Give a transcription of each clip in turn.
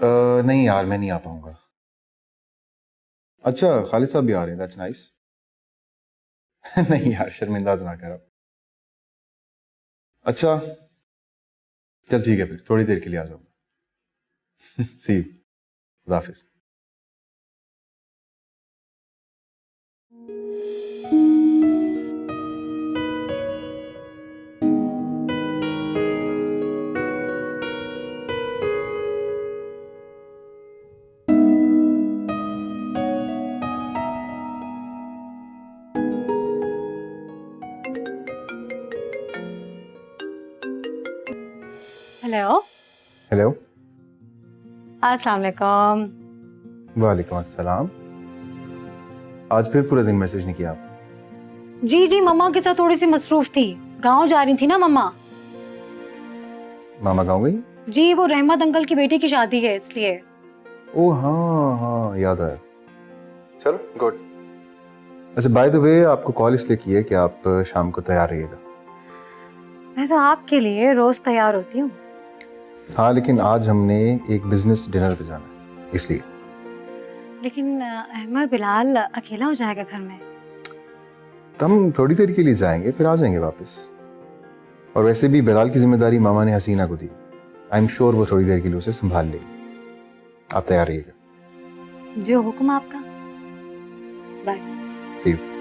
नहीं यार, मैं नहीं आ पाऊंगा। अच्छा, खालिद साहब भी आ रहे हैं, दैट्स नाइस। नहीं यार, शर्मिंदा तो ना करो। अच्छा चल ठीक है, फिर थोड़ी देर के लिए आ जाऊंगा। सी यू, खुदा हाफिज। हेलो। हेलो। अस्सलाम वालेकुम। वालेकुम अस्सलाम। आज फिर पूरे दिन मैसेज नहीं किया आप? जी मम्मा के साथ थोड़ी सी मसरूफ थी, गांव जा रही थी ना मम्मा। मामा गाँव गई? जी वो रहमत अंकल की बेटी की शादी है इसलिए। ओह हाँ हाँ, याद आया। चलो गुड। अच्छा बाय द वे, आपको कॉल इसलिए की है कि आप शाम को तैयार रहिएगा। मैं तो आपके लिए रोज तैयार होती हूँ। हाँ लेकिन आज हमने एक बिजनेस डिनर पे जाना है, इसलिए। लेकिन अहमद बिलाल अकेला हो जाएगा घर में। तो हम थोड़ी देर के लिए जाएंगे, फिर आ जाएंगे वापस। और वैसे भी बिलाल की जिम्मेदारी मामा ने हसीना को दी। आई एम श्योर वो थोड़ी देर के लिए उसे संभाल लेगी। आप तैयार रहिएगा। जो हुक्म आपका। बाय। See you.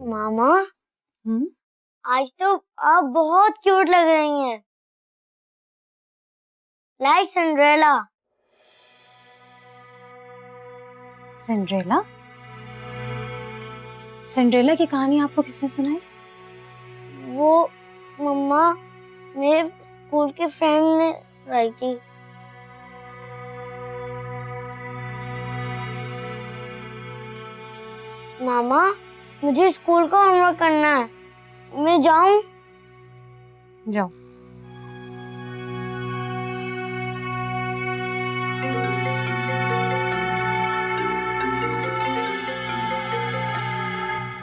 मामा हम्म। आज तो आप बहुत क्यूट लग रही हैं, लाइक सिंड्रेला। सिंड्रेला? सिंड्रेला की कहानी आपको किसने सुनाई? वो मम्मा मेरे स्कूल के फ्रेंड ने सुनाई थी। मामा मुझे स्कूल का होमवर्क करना है, मैं जाऊं? जाओ।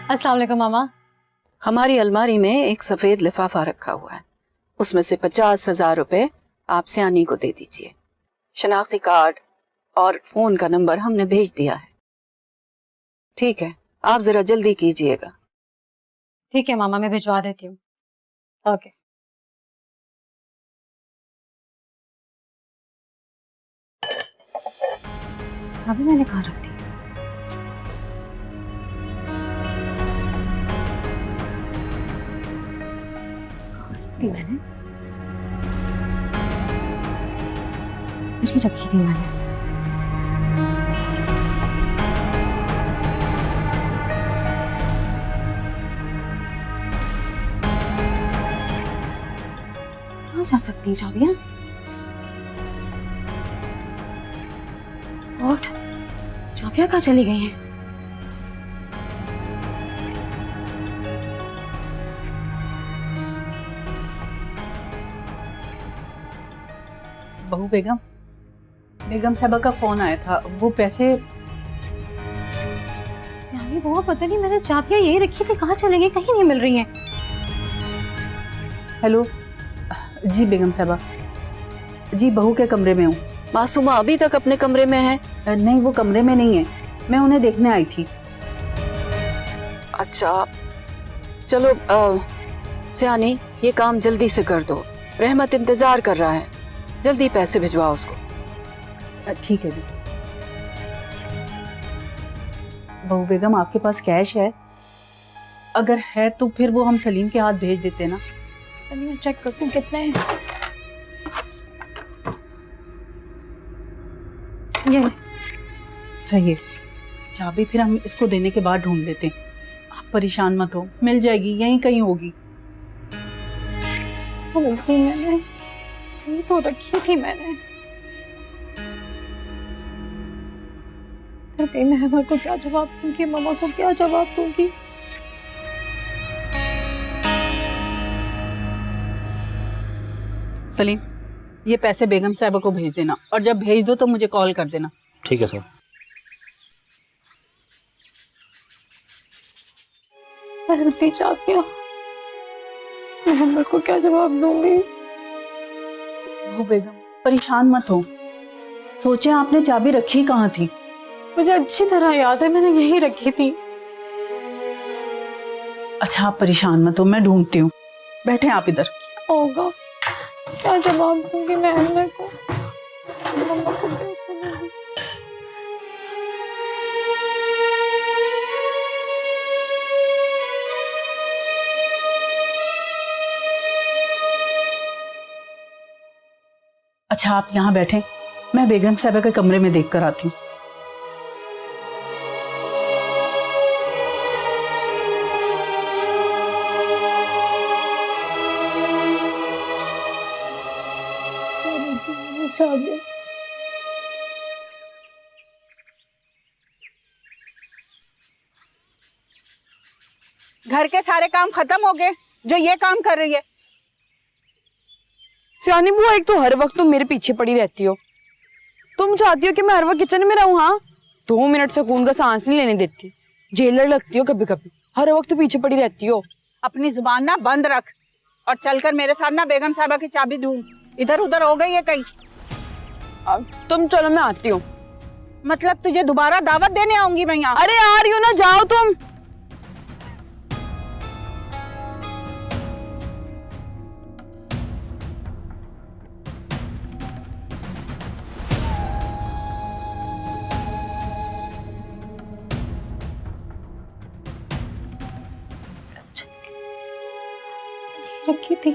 अस्सलाम वालेकुम मामा। हमारी अलमारी में एक सफेद लिफाफा रखा हुआ है, उसमें से 50,000 रुपए आप सियानी को दे दीजिए। शनाख्ती कार्ड और फोन का नंबर हमने भेज दिया है। ठीक है, आप जरा जल्दी कीजिएगा। ठीक है मामा, मैं भिजवा देती हूँ। ओके। चाबी मैंने कहाँ रख दी? मैंने रखी थी मैंने। कहाँ जा सकती है चाबियां? और चाबियां कहाँ चली गई हैं? बहू बेगम, बेगम साहबा का फोन आया था। वो पैसे सियानी बुआ, पता नहीं मैंने चाबियां यही रखी थी, कहाँ चली गई, कहीं नहीं मिल रही हैं। हेलो जी बेगम साहबा, जी बहू के कमरे में हूँ। मासूमा अभी तक अपने कमरे में है? नहीं, वो कमरे में नहीं है, मैं उन्हें देखने आई थी। अच्छा चलो सियानी, ये काम जल्दी से कर दो। रहमत इंतजार कर रहा है, जल्दी पैसे भिजवाओ उसको। ठीक है जी। बहू बेगम, आपके पास कैश है? अगर है तो फिर वो हम सलीम के हाथ भेज देते ना। मैं चेक करती हूँ कितने हैं। ये सही है, चाबी फिर हम इसको देने के बाद ढूंढ लेते हैं। आप परेशान मत हो, मिल जाएगी, यहीं कहीं होगी। मैंने ये तो रखी थी मैंने। तो मैं अहमद को क्या जवाब दूंगी, मामा को क्या जवाब दूंगी? सलीम, ये पैसे बेगम साहबा को भेज देना, और जब भेज दो तो मुझे कॉल कर देना। ठीक है सर। पहलती चाबियां, मैं अहमद को क्या जवाब दूंगी? बहू बेगम, परेशान मत हो, सोचे आपने चाबी रखी कहाँ थी। मुझे अच्छी तरह याद है, मैंने यही रखी थी। अच्छा आप परेशान मत हो, मैं ढूंढती हूँ, बैठे आप इधर। क्या होगा, क्या जवाब दूंगी मैं अहमद को? मम्मा को क्या करूंगी? अच्छा आप यहाँ बैठे, मैं बेगम साहबा के कमरे में देख कर आती हूँ। चाबियां घर के सारे काम खत्म हो गए जो ये काम कर रही है। सियानी बुआ, एक तो हर वक्त तुम मेरे पीछे पड़ी रहती हो। तुम चाहती हो कि मैं हर वक्त किचन में रहूं? हाँ, 2 मिनट सुकून का सांस नहीं लेने देती। जेलर लगती हो कभी कभी, हर वक्त पीछे पड़ी रहती हो। अपनी जुबान ना बंद रख और चलकर मेरे साथ ना बेगम साहबा की चाबी ढूंढ। इधर उधर हो गई है कहीं। तुम चलो, मैं आती हूँ। मतलब तुझे दोबारा दावत देने आऊंगी मैं यहाँ? अरे आ रही हो ना, जाओ तुम। रखी थी।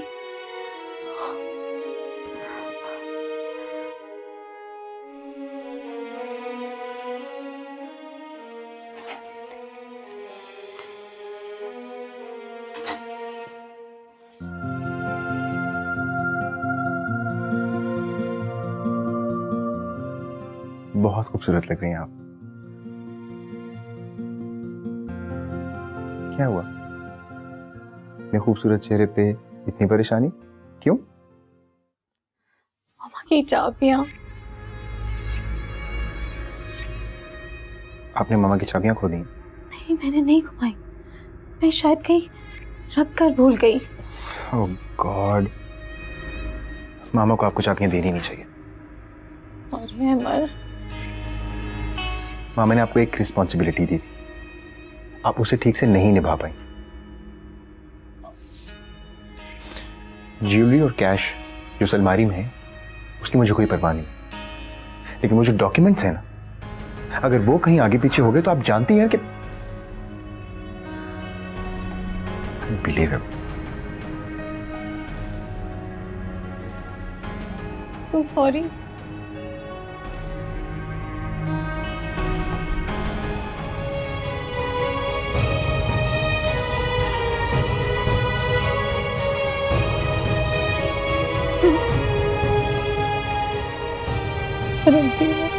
बहुत खूबसूरत लग रही हैं आप। क्या हुआ? इतने खूबसूरत चेहरे पे इतनी परेशानी क्यों? मामा की चाबियां। आपने मामा की चाबियां खो दी? नहीं, मैंने नहीं घुमाई, मैं शायद कहीं रख कर भूल गई। ओह गॉड, मामा को आपको चाबियां देनी नहीं चाहिए। अरे अमर, मामा ने आपको एक रिस्पॉन्सिबिलिटी दी थी, आप उसे ठीक से नहीं निभा पाई। ज्वेलरी और कैश जो उस अलमारी में है उसकी मुझे कोई परवाह नहीं, लेकिन वो जो डॉक्यूमेंट्स हैं ना, अगर वो कहीं आगे पीछे हो गए तो आप जानती हैं कि बिलीव हिम। So sorry. रखती हूँ।